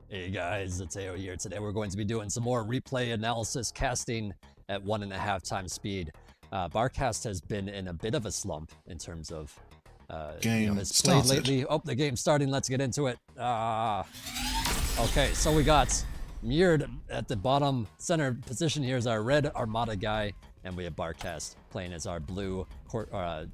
Hey guys, it's Zeo here. Today we're going to be doing some more replay analysis casting at 1.5 times speed. Barcast has been in a bit of a slump in terms of Game his play started. lately. Oh, the game's starting. Let's get into it. Okay, so we got Mirrored at the bottom center position. Here's our red Armada guy, and we have Barcast playing as our blue,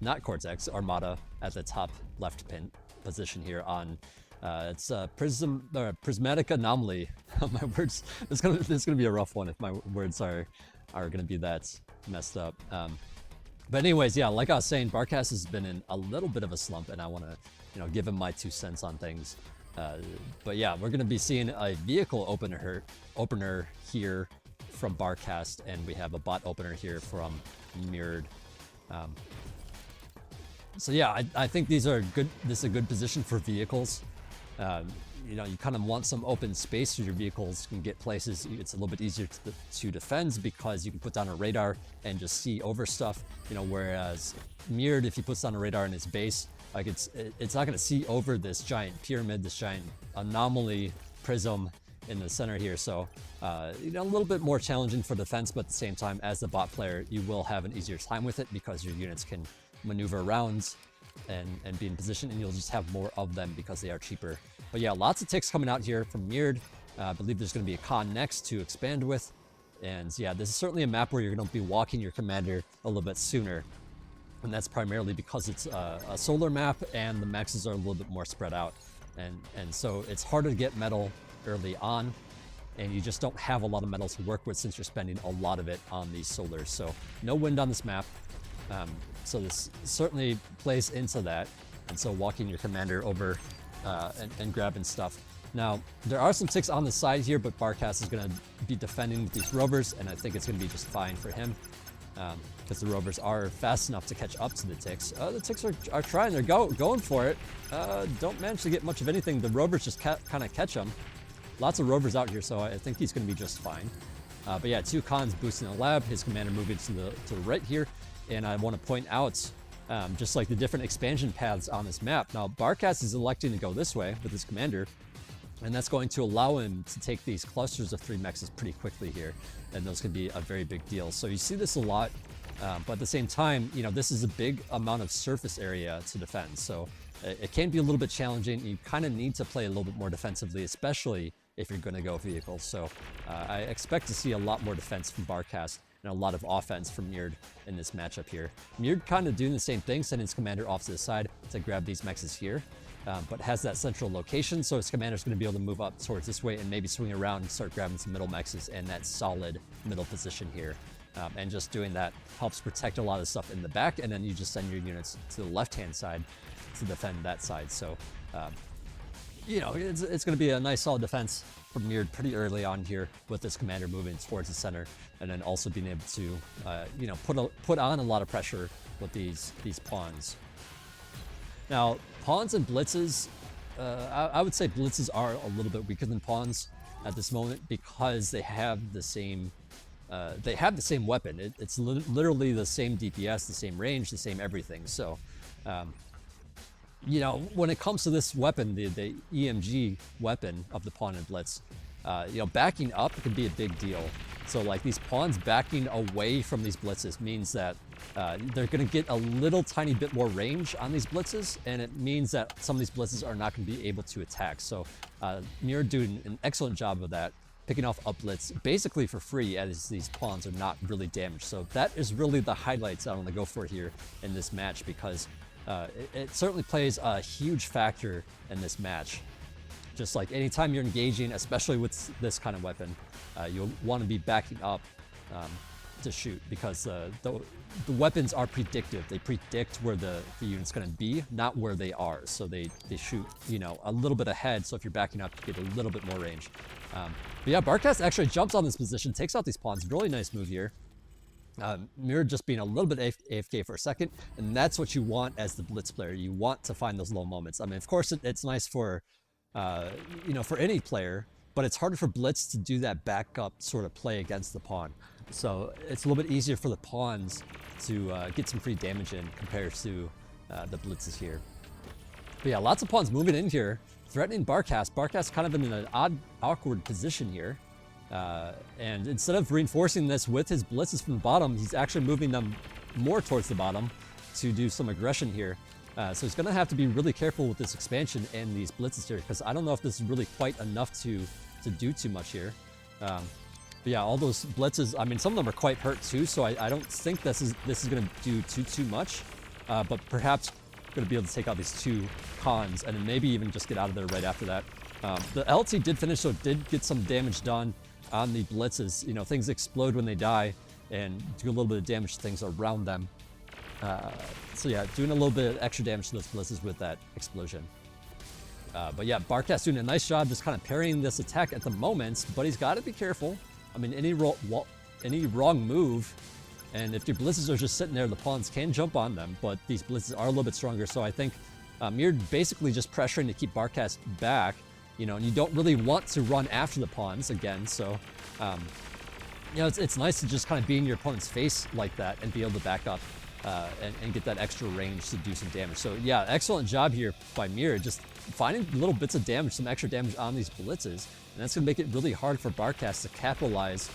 not Cortex, Armada at the top left pin position here on. It's PrismaticAnomaly. My words. This is gonna be a rough one if my words are gonna be that messed up. But anyways, yeah, like I was saying, Barcast has been in a little bit of a slump, and I want to, give him my 2 cents on things. But yeah, we're gonna be seeing a vehicle opener here from Barcast, and we have a bot opener here from Mirrored. So yeah, I think these are good. This is a good position for vehicles. You kind of want some open space so your vehicles can get places. It's a little bit easier to defend because you can put down a radar and just see over stuff. Whereas Mirrored, if he puts down a radar in his base, like it's not going to see over this giant pyramid, this giant anomaly prism in the center here. So a little bit more challenging for defense, but at the same time, as the bot player, you will have an easier time with it because your units can maneuver around and be in position, and you'll just have more of them because they are cheaper. But yeah, lots of ticks coming out here from Mirrored. I believe there's going to be a con next to expand with. And yeah, this is certainly a map where you're going to be walking your commander a little bit sooner. And that's primarily because it's a solar map and the maxes are a little bit more spread out. And so it's harder to get metal early on, and you just don't have a lot of metal to work with since you're spending a lot of it on these solars. So no wind on this map. So this certainly plays into that. And so walking your commander over and grabbing stuff. Now, there are some ticks on the side here, but Barcast is going to be defending with these rovers, and I think it's going to be just fine for him because the rovers are fast enough to catch up to the ticks. The ticks are trying. They're going for it. Don't manage to get much of anything. The rovers just kind of catch them. Lots of rovers out here, so I think he's going to be just fine. But yeah, 2 cons boosting the lab. His commander moving to the right here. And I want to point out just like the different expansion paths on this map. Now, Barcast is electing to go this way with his commander, and that's going to allow him to take these clusters of 3 mexes pretty quickly here, and those can be a very big deal. So you see this a lot, but at the same time, this is a big amount of surface area to defend. So it can be a little bit challenging. You kind of need to play a little bit more defensively, especially if you're going to go vehicles. So I expect to see a lot more defense from Barcast and a lot of offense from Mirrored in this matchup here. Mirrored kind of doing the same thing, sending his commander off to the side to grab these mexes here, but has that central location, so his commander's going to be able to move up towards this way and maybe swing around and start grabbing some middle mexes in that solid middle position here. And just doing that helps protect a lot of stuff in the back, and then you just send your units to the left-hand side to defend that side. So, it's going to be a nice solid defense from Mirrored pretty early on here with this commander moving towards the center, and then also being able to, put on a lot of pressure with these pawns. Now, pawns and blitzes, I would say blitzes are a little bit weaker than pawns at this moment because they have the same weapon. It's literally the same DPS, the same range, the same everything. So, when it comes to this weapon, the EMG weapon of the pawn and blitz, backing up can be a big deal. So like these pawns backing away from these blitzes means that they're going to get a little tiny bit more range on these blitzes, and it means that some of these blitzes are not going to be able to attack. So Mirrored doing an excellent job of that, picking off up blitz basically for free as these pawns are not really damaged. So that is really the highlights I want to go for here in this match, because it certainly plays a huge factor in this match. Just like anytime you're engaging, especially with this kind of weapon, you'll want to be backing up to shoot, because the weapons are predictive. They predict where the unit's going to be, not where they are. So they shoot, a little bit ahead. So if you're backing up, you get a little bit more range. But yeah, Barcast actually jumps on this position, takes out these pawns. Really nice move here. Mirrored just being a little bit AFK for a second, and that's what you want as the blitz player. You want to find those low moments. I mean, of course, it's nice for for any player, but it's harder for blitz to do that backup sort of play against the pawn. So it's a little bit easier for the pawns to get some free damage in compared to the blitzes here. But yeah, lots of pawns moving in here threatening Barcast. Barcast kind of in an awkward position here. And instead of reinforcing this with his blitzes from the bottom, he's actually moving them more towards the bottom to do some aggression here. So he's going to have to be really careful with this expansion and these blitzes here, because I don't know if this is really quite enough to do too much here. But yeah, all those blitzes, I mean, some of them are quite hurt too, so I don't think this is going to do too much. But perhaps going to be able to take out these two cons and then maybe even just get out of there right after that. The LT did finish, so did get some damage done on the blitzes. You know, things explode when they die and do a little bit of damage to things around them. So yeah, doing a little bit of extra damage to those blitzes with that explosion. But yeah, Barcast doing a nice job just kind of parrying this attack at the moment, but he's got to be careful. I mean, any wrong move, and if your blitzes are just sitting there, the pawns can jump on them, but these blitzes are a little bit stronger, so I think you're basically just pressuring to keep Barcast back, you know, and you don't really want to run after the pawns again, so you know, it's nice to just kind of be in your opponent's face like that and be able to back up and get that extra range to do some damage. So yeah, excellent job here by Mirrored, just finding little bits of damage, some extra damage on these blitzes, and that's going to make it really hard for Barcast to capitalize,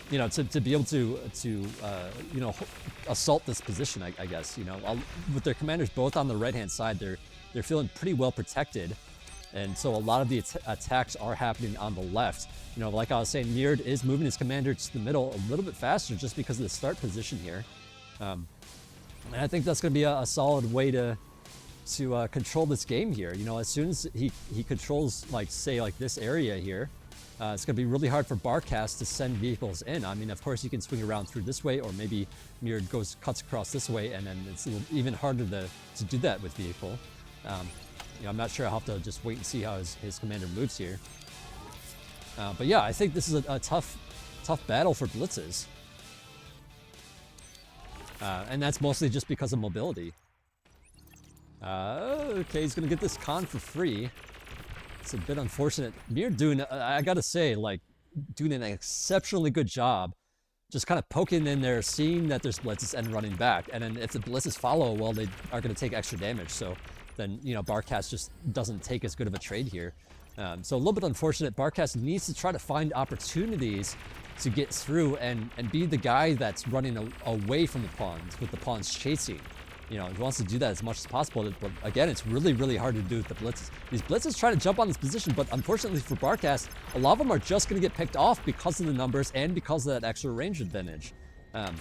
you know, to be able to you know, assault this position, I guess. You know, with their commanders both on the right-hand side, they're feeling pretty well protected, and so a lot of the attacks are happening on the left. You know, like I was saying, Mirrored is moving his commander to the middle a little bit faster just because of the start position here. And I think that's going to be a solid way to control this game here. You know, as soon as he controls, like, say, like this area here, it's going to be really hard for Barcast to send vehicles in. I mean, of course, you can swing around through this way, or maybe Mirrored cuts across this way, and then it's even harder to do that with vehicle. You know, I'm not sure. I'll have to just wait and see how his commander moves here. But yeah, I think this is a tough battle for blitzes. And that's mostly just because of mobility. Okay, he's going to get this con for free. It's a bit unfortunate. Mirrored doing, I gotta say, like, doing an exceptionally good job just kind of poking in there, seeing that there's blitzes and running back. And then if the blitzes follow, well, they are going to take extra damage. So then, you know, Barcast just doesn't take as good of a trade here. So a little bit unfortunate. Barcast needs to try to find opportunities to get through and be the guy that's running away from the pawns, with the pawns chasing. You know, he wants to do that as much as possible, but again, it's really, really hard to do with the blitzes. These blitzes try to jump on this position, but unfortunately for Barcast, a lot of them are just going to get picked off because of the numbers and because of that extra range advantage. And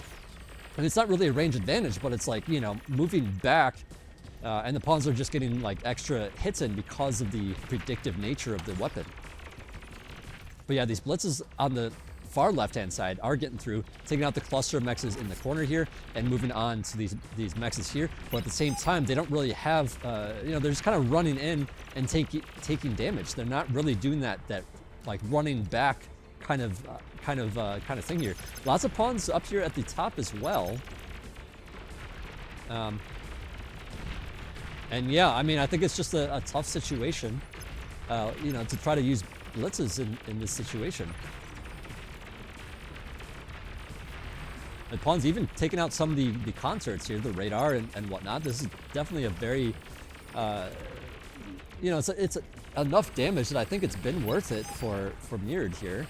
it's not really a range advantage, but it's like, you know, moving back, and the pawns are just getting, like, extra hits in because of the predictive nature of the weapon. But yeah, these blitzes on the far left-hand side are getting through, taking out the cluster of mexes in the corner here, and moving on to these mexes here. But at the same time, they don't really have, you know, they're just kind of running in and taking damage. They're not really doing that like running back kind of thing here. Lots of pawns up here at the top as well. And yeah, I mean, I think it's just a tough situation, you know, to try to use blitzes in this situation. The pawns even taking out some of the concerts here, the radar and whatnot. This is definitely a very, you know, it's enough damage that I think it's been worth it for Mirrored here.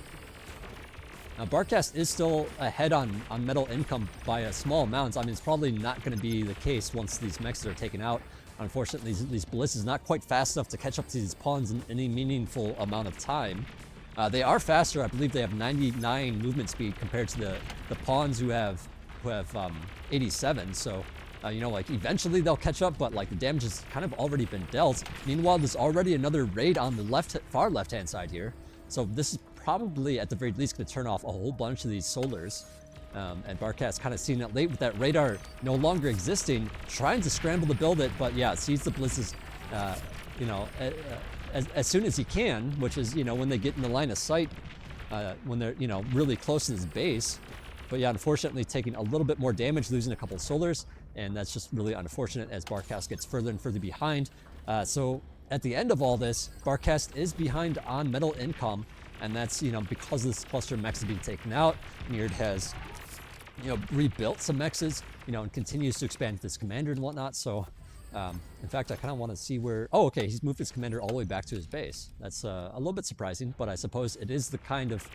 Now, Barcast is still ahead on metal income by a small amount. I mean, it's probably not going to be the case once these mechs are taken out. Unfortunately, these blitzes not quite fast enough to catch up to these pawns in any meaningful amount of time. They are faster. I believe they have 99 movement speed compared to the pawns who have 87. So, you know, like, eventually they'll catch up, but, like, the damage has kind of already been dealt. Meanwhile, there's already another raid on the far left-hand side here. So this is probably, at the very least, going to turn off a whole bunch of these solars. And Barcast kind of seeing it late with that radar no longer existing, trying to scramble to build it, but yeah, sees the blitzes, you know, as soon as he can, which is, you know, when they get in the line of sight, when they're, you know, really close to his base. But yeah, unfortunately taking a little bit more damage, losing a couple of solars, and that's just really unfortunate as Barcast gets further and further behind. So at the end of all this, Barcast is behind on metal income, and that's, you know, because this cluster of mechs is being taken out. Mirrored has, you know, rebuilt some mexes, you know, and continues to expand this commander and whatnot. So In fact, I kind of want to see where... Oh, okay, he's moved his commander all the way back to his base. That's a little bit surprising, but I suppose it is the kind of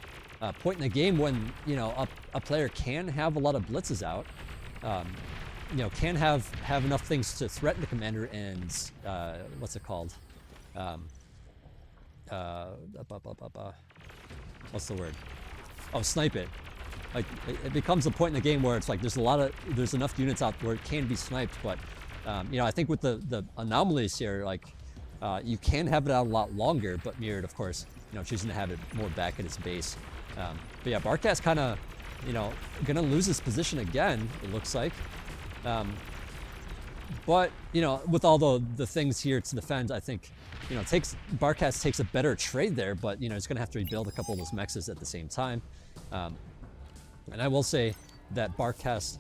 point in the game when, you know, a player can have a lot of blitzes out, you know, can have enough things to threaten the commander and, what's it called? What's the word? Oh, snipe it. Like, it becomes a point in the game where it's like there's enough units out where it can be sniped, but you know, I think with the anomalies here, like, you can have it out a lot longer, but Mirrored, of course, you know, choosing to have it more back at its base. But yeah, Barcast kind of, you know, gonna lose his position again, it looks like. But, you know, with all the things here to defend, I think, you know, Barcast takes a better trade there, but, you know, he's gonna have to rebuild a couple of those mexes at the same time. And I will say that Barcast,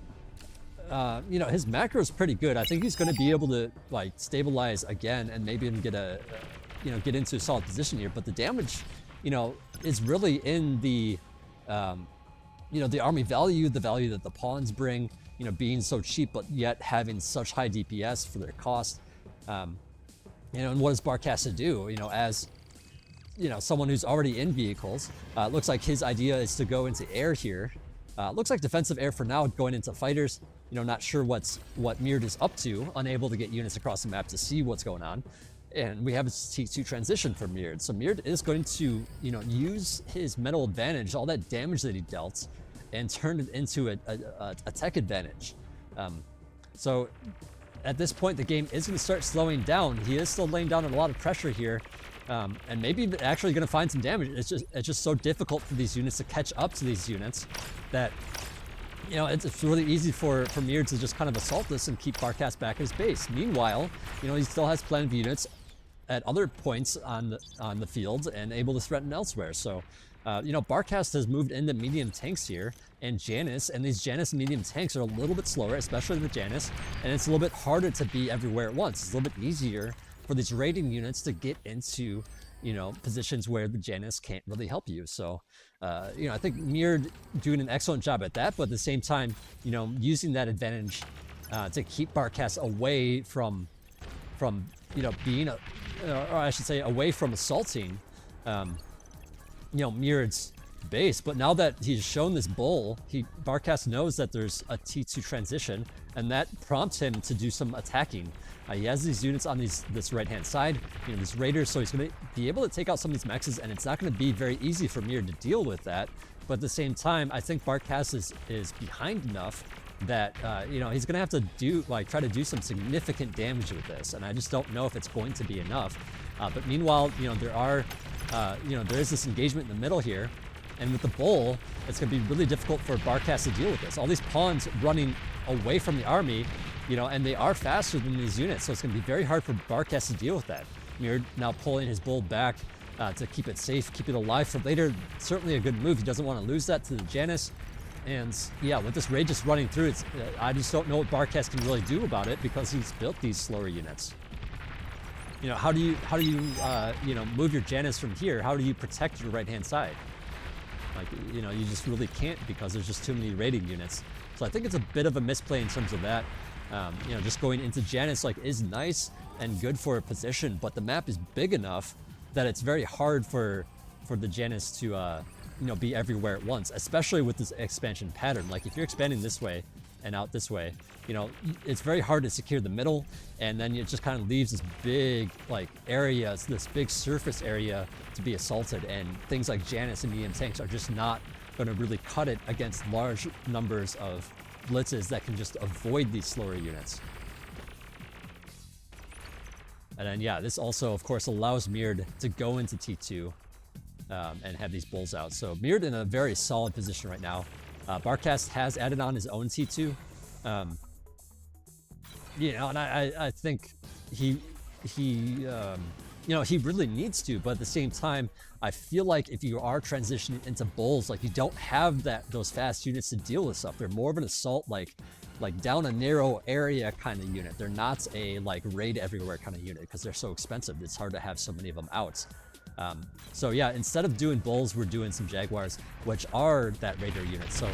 you know, his macro is pretty good. I think he's going to be able to, like, stabilize again and maybe even get get into a solid position here. But the damage, you know, is really in the, you know, the army value, the value that the pawns bring, you know, being so cheap, but yet having such high DPS for their cost. You know, and what does Barcast to do? You know, as, you know, someone who's already in vehicles, looks like his idea is to go into air here. Looks like defensive air for now, going into fighters. You know, not sure what Mirrored is up to, unable to get units across the map to see what's going on. And we have a T2 transition for Mirrored. So Mirrored is going to, you know, use his metal advantage, all that damage that he dealt, and turn it into a tech advantage. So at this point, the game is going to start slowing down. He is still laying down a lot of pressure here. And maybe actually going to find some damage. It's just so difficult for these units to catch up to these units that, you know, it's really easy for Mirrored to just kind of assault this and keep Barcast back at his base. Meanwhile, you know, he still has plenty of units at other points on the field and able to threaten elsewhere. So, you know, Barcast has moved into medium tanks here and Janus, and these Janus medium tanks are a little bit slower, especially the Janus, and it's a little bit harder to be everywhere at once. It's a little bit easier for these raiding units to get into, you know, positions where the Janus can't really help you. So, you know, I think Mirrored doing an excellent job at that, but at the same time, you know, using that advantage to keep Barcast away from you know, being or I should say away from assaulting, you know, Mirrored's base. But now that he's shown this bull, Barcast knows that there's a T2 transition, and that prompts him to do some attacking. He has these units on this right-hand side, you know, these raiders, so he's going to be able to take out some of these mexes, and it's not going to be very easy for Mirrored to deal with that. But at the same time, I think Barcast is behind enough that, you know, he's going to have to try to do some significant damage with this, and I just don't know if it's going to be enough. But meanwhile, you know, there is this engagement in the middle here, and with the bull, it's going to be really difficult for Barcast to deal with this. All these pawns running away from the army, you know, and they are faster than these units, so it's going to be very hard for Barcast to deal with that. Mirrored now pulling his bull back to keep it safe, keep it alive for later. Certainly a good move. He doesn't want to lose that to the Janus. And yeah, with this raid just running through, I just don't know what Barcast can really do about it because he's built these slower units. You know, how do you you know, move your Janus from here? How do you protect your right-hand side? Like, you know, you just really can't because there's just too many raiding units. So I think it's a bit of a misplay in terms of that. You know, just going into Janus, like, is nice and good for a position, but the map is big enough that it's very hard for the Janus to, you know, be everywhere at once, especially with this expansion pattern. Like, if you're expanding this way and out this way, you know, it's very hard to secure the middle, and then it just kind of leaves this big, like, area, this big surface area to be assaulted, and things like Janus and medium tanks are just not going to really cut it against large numbers of blitzes that can just avoid these slower units. And then, yeah, this also, of course, allows Mirrored to go into T2 and have these bulls out. So Mirrored in a very solid position right now. Barcast has added on his own T2. You know, and I think he you know, he really needs to, but at the same time, I feel like if you are transitioning into bulls, like, you don't have those fast units to deal with stuff. They're more of an assault, like down a narrow area kind of unit. They're not a, like, raid everywhere kind of unit because they're so expensive. It's hard to have so many of them out. So yeah, instead of doing bulls, we're doing some Jaguars, which are that raider unit. So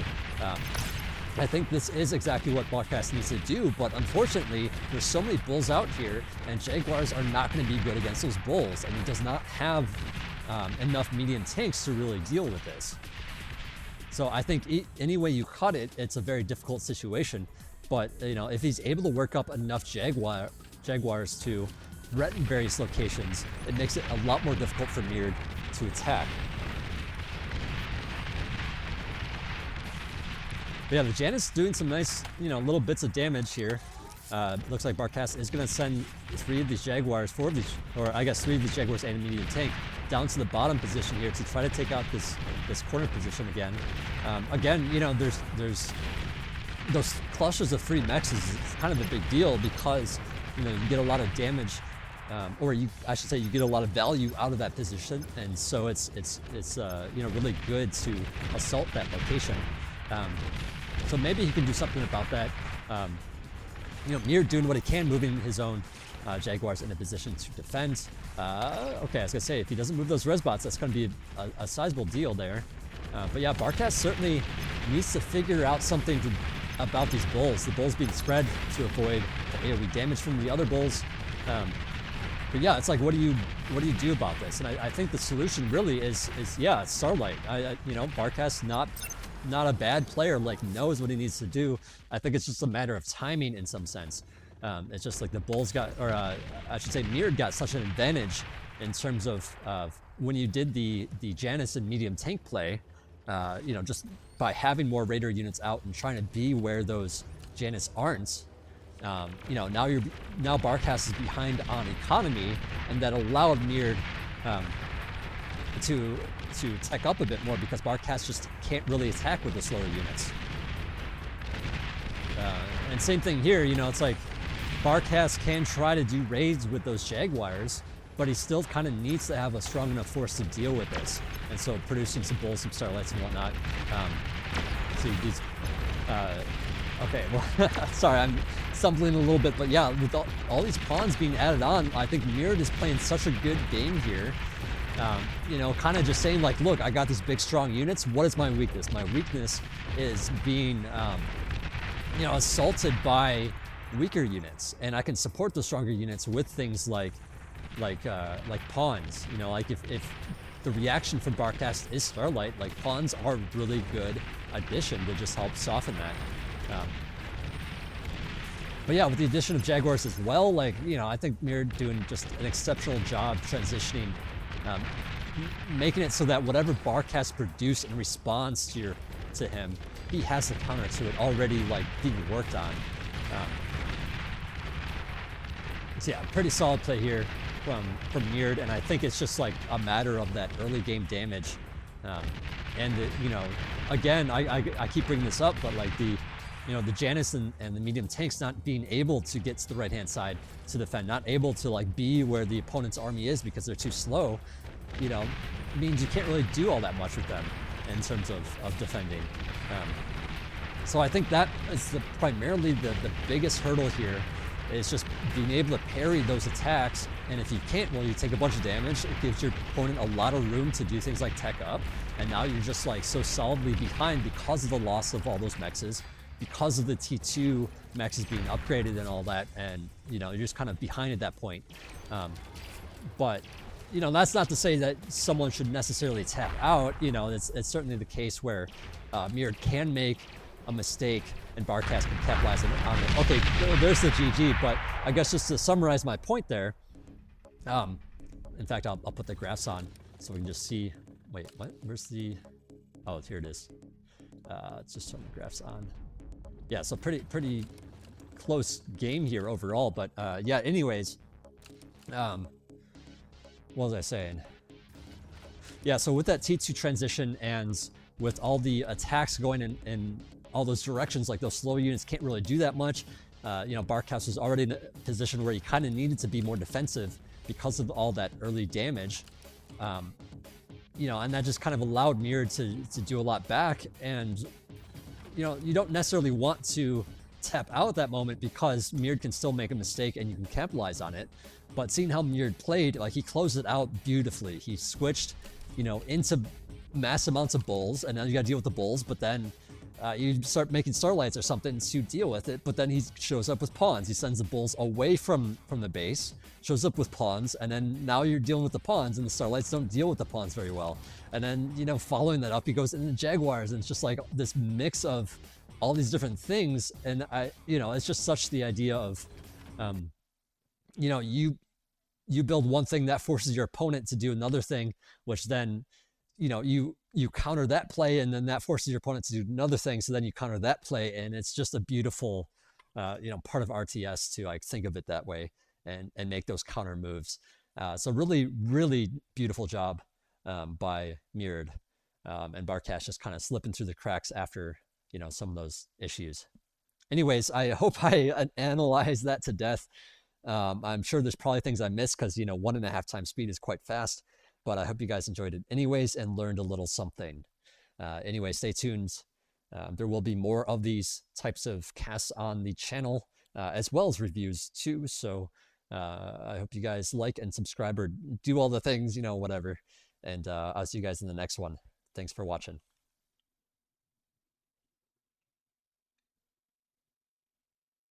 I think this is exactly what Barcast needs to do, but unfortunately, there's so many bulls out here, and Jaguars are not going to be good against those bulls, and he does not have enough medium tanks to really deal with this. So I think any way you cut it, it's a very difficult situation. But you know, if he's able to work up enough Jaguars to threaten various locations, it makes it a lot more difficult for Mirrored to attack. But yeah, the Janus doing some nice, you know, little bits of damage here. Looks like Barcast is going to send 3 of these Jaguars, 4 of these, or I guess 3 of these Jaguars and a medium tank down to the bottom position here to try to take out this corner position again. Again, you know, there's those clusters of 3 mechs is kind of a big deal because, you know, you get a lot of damage, or I should say you get a lot of value out of that position, and so it's you know, really good to assault that location. So maybe he can do something about that. You know, Mirrored doing what he can, moving his own Jaguars into position to defend. Okay, I was gonna say, if he doesn't move those resbots, that's gonna be a sizable deal there. But yeah, Barcast certainly needs to figure out something about these bulls. The bulls being spread to avoid the AoE damage from the other bulls. But yeah, it's like, what do you do about this? And I think the solution really is yeah, it's Starlight. You know, Barcast not a bad player, like knows what he needs to do. I think it's just a matter of timing in some sense. It's just like the bulls got, or I should say Mirrored got such an advantage in terms of when you did the Janus and medium tank play, you know, just by having more Raider units out and trying to be where those Janus aren't. You know, now Barcast is behind on economy, and that allowed Mirrored to tech up a bit more because Barcast just can't really attack with the slower units. And same thing here, you know, it's like Barcast can try to do raids with those Jaguars, but he still kind of needs to have a strong enough force to deal with this. And so producing some bulls, some Starlights and whatnot. So these, okay, well, sorry, I'm stumbling a little bit, but yeah, with all these pawns being added on, I think Mirrored is playing such a good game here. You know, kind of just saying like, look, I got these big strong units. What is my weakness? My weakness is being, you know, assaulted by weaker units, and I can support the stronger units with things like pawns. You know, like if the reaction from Barcast is Starlight, like pawns are really good addition to just help soften that. But yeah, with the addition of Jaguars as well, like, you know, I think Mirrored doing just an exceptional job transitioning, making it so that whatever Barcast produced in response to him, he has the counter to it already, like, being worked on. So yeah, pretty solid play here from Mirrored, and I think it's just like a matter of that early game damage. And you know, again, I keep bringing this up, but like the Janus and the medium tanks not being able to get to the right hand side to defend, not able to like be where the opponent's army is because they're too slow, you know, means you can't really do all that much with them in terms of defending. So I think that is primarily the biggest hurdle here, is just being able to parry those attacks. And if you can't, well, you take a bunch of damage. It gives your opponent a lot of room to do things like tech up, and now you're just like so solidly behind because of the loss of all those mexes, because of the T2 mexes being upgraded and all that, and you know, you're just kind of behind at that point. But you know, that's not to say that someone should necessarily tap out. You know, it's certainly the case where Mirrored can make a mistake and Barcast can capitalize on it. Okay, there's the GG, but I guess just to summarize my point there, in fact, I'll put the graphs on so we can just see, wait, what, where's the, oh, here it is. Let's just turn the graphs on. Yeah, so pretty close game here overall, but yeah, anyways, what was I saying? Yeah, so with that T2 transition and with all the attacks going in all those directions, like those slow units can't really do that much. You know, Barcast was already in a position where he kind of needed to be more defensive because of all that early damage. You know, and that just kind of allowed Mirrored to do a lot back. And, you know, you don't necessarily want to tap out at that moment because Mirrored can still make a mistake and you can capitalize on it. But seeing how Mirrored played, like he closed it out beautifully. He switched, you know, into mass amounts of bulls, and now you got to deal with the bulls, but then you start making starlights or something to deal with it, but then he shows up with pawns. He sends the bulls away from the base, shows up with pawns, and then now you're dealing with the pawns, and the starlights don't deal with the pawns very well. And then, you know, following that up, he goes into jaguars, and it's just like this mix of all these different things. And you know, it's just such the idea of, you know, you build one thing that forces your opponent to do another thing, which then, you know, you counter that play, and then that forces your opponent to do another thing, so then you counter that play, and it's just a beautiful, you know, part of RTS to like think of it that way and make those counter moves. So really, really beautiful job by Mirrored, and Barcast just kind of slipping through the cracks after, you know, some of those issues. Anyways, I hope I analyzed that to death. I'm sure there's probably things I missed because, you know, 1.5 times speed is quite fast. But I hope you guys enjoyed it anyways and learned a little something. Anyway, stay tuned. There will be more of these types of casts on the channel, as well as reviews too. So I hope you guys like and subscribe or do all the things, you know, whatever. And I'll see you guys in the next one. Thanks for watching.